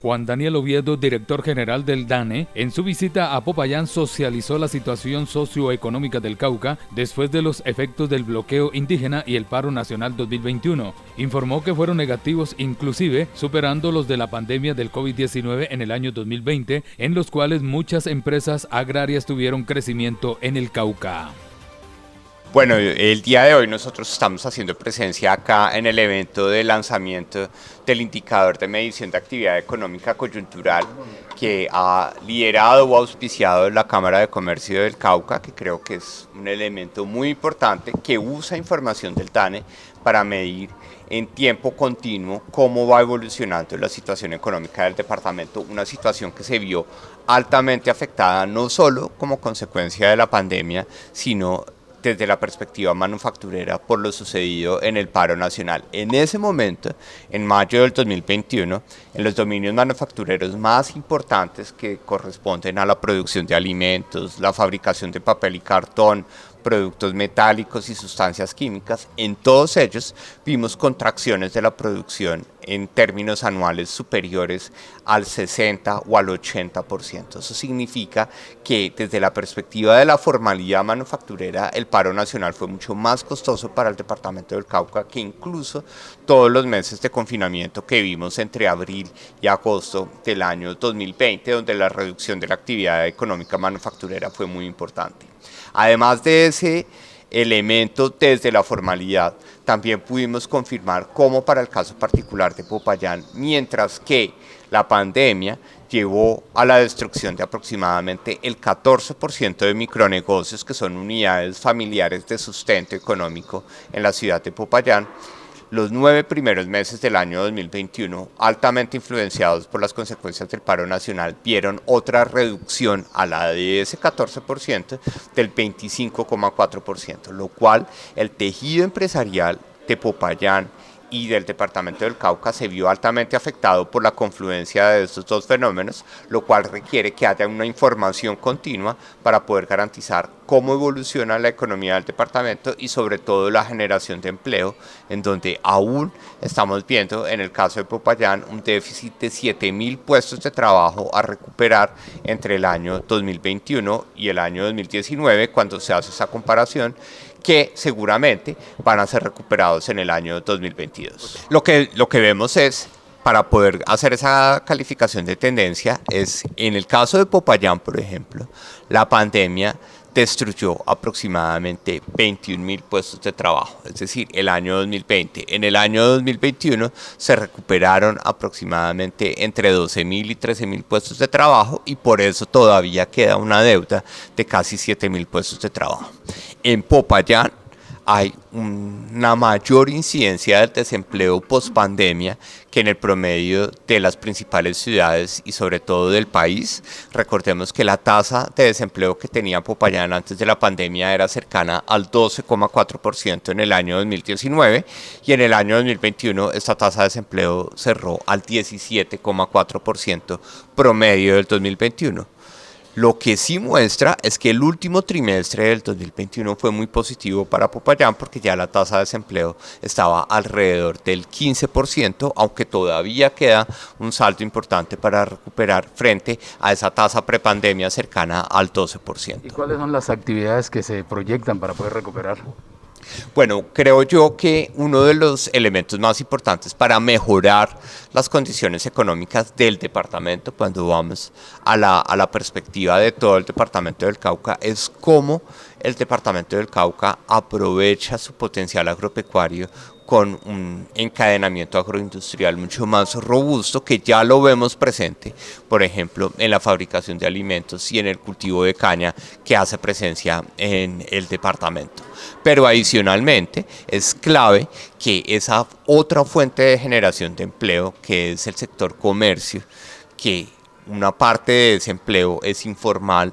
Juan Daniel Oviedo, director general del DANE, en su visita a Popayán socializó la situación socioeconómica del Cauca después de los efectos del bloqueo indígena y el paro nacional 2021. Informó que fueron negativos, inclusive superando los de la pandemia del COVID-19 en el año 2020, en los cuales muchas empresas agrarias tuvieron crecimiento en el Cauca. Bueno, el día de hoy nosotros estamos haciendo presencia acá en el evento de lanzamiento del indicador de medición de actividad económica coyuntural que ha liderado o auspiciado la Cámara de Comercio del Cauca, que creo que es un elemento muy importante que usa información del DANE para medir en tiempo continuo cómo va evolucionando la situación económica del departamento, una situación que se vio altamente afectada no solo como consecuencia de la pandemia, sino desde la perspectiva manufacturera por lo sucedido en el paro nacional. En ese momento, en mayo del 2021, en los dominios manufactureros más importantes que corresponden a la producción de alimentos, la fabricación de papel y cartón, productos metálicos y sustancias químicas, en todos ellos vimos contracciones de la producción en términos anuales superiores al 60 o al 80%. Eso significa que desde la perspectiva de la formalidad manufacturera, el paro nacional fue mucho más costoso para el departamento del Cauca que incluso todos los meses de confinamiento que vimos entre abril y agosto del año 2020, donde la reducción de la actividad económica manufacturera fue muy importante. Además de ese elemento desde la formalidad, también pudimos confirmar cómo para el caso particular de Popayán, mientras que la pandemia llevó a la destrucción de aproximadamente el 14% de micronegocios, que son unidades familiares de sustento económico en la ciudad de Popayán, los 9 primeros meses del año 2021, altamente influenciados por las consecuencias del paro nacional, vieron otra reducción a la de ese 14% del 25,4%, lo cual el tejido empresarial de Popayán y del departamento del Cauca se vio altamente afectado por la confluencia de estos dos fenómenos, lo cual requiere que haya una información continua para poder garantizar cómo evoluciona la economía del departamento y sobre todo la generación de empleo, en donde aún estamos viendo en el caso de Popayán un déficit de 7.000 puestos de trabajo a recuperar entre el año 2021 y el año 2019, cuando se hace esa comparación, que seguramente van a ser recuperados en el año 2022. Lo que vemos es, para poder hacer esa calificación de tendencia, es en el caso de Popayán, por ejemplo, la pandemia destruyó aproximadamente 21.000 puestos de trabajo, es decir, el año 2020. En el año 2021 se recuperaron aproximadamente entre 12.000 y 13.000 puestos de trabajo y por eso todavía queda una deuda de casi 7.000 puestos de trabajo. En Popayán hay una mayor incidencia del desempleo post-pandemia que en el promedio de las principales ciudades y sobre todo del país. Recordemos que la tasa de desempleo que tenía Popayán antes de la pandemia era cercana al 12,4% en el año 2019 y en el año 2021 esta tasa de desempleo cerró al 17,4% promedio del 2021. Lo que sí muestra es que el último trimestre del 2021 fue muy positivo para Popayán porque ya la tasa de desempleo estaba alrededor del 15%, aunque todavía queda un salto importante para recuperar frente a esa tasa prepandemia cercana al 12%. ¿Y cuáles son las actividades que se proyectan para poder recuperar? Bueno, creo yo que uno de los elementos más importantes para mejorar las condiciones económicas del departamento, cuando vamos a la perspectiva de todo el departamento del Cauca, es cómo el departamento del Cauca aprovecha su potencial agropecuario con un encadenamiento agroindustrial mucho más robusto que ya lo vemos presente, por ejemplo, en la fabricación de alimentos y en el cultivo de caña que hace presencia en el departamento. Pero adicionalmente es clave que esa otra fuente de generación de empleo, que es el sector comercio, que una parte de ese empleo es informal,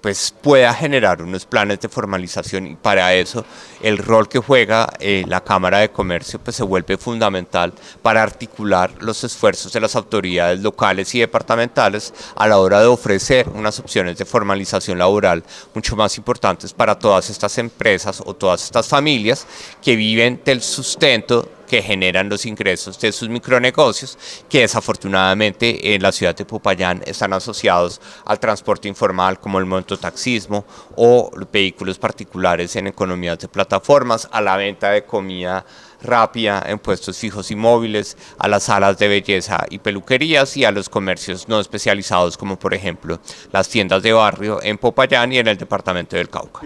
pues pueda generar unos planes de formalización y para eso el rol que juega la Cámara de Comercio pues se vuelve fundamental para articular los esfuerzos de las autoridades locales y departamentales a la hora de ofrecer unas opciones de formalización laboral mucho más importantes para todas estas empresas o todas estas familias que viven del sustento que generan los ingresos de sus micronegocios, que desafortunadamente en la ciudad de Popayán están asociados al transporte informal como el mototaxismo o vehículos particulares en economías de plataformas, a la venta de comida rápida en puestos fijos y móviles, a las salas de belleza y peluquerías y a los comercios no especializados como por ejemplo las tiendas de barrio en Popayán y en el departamento del Cauca.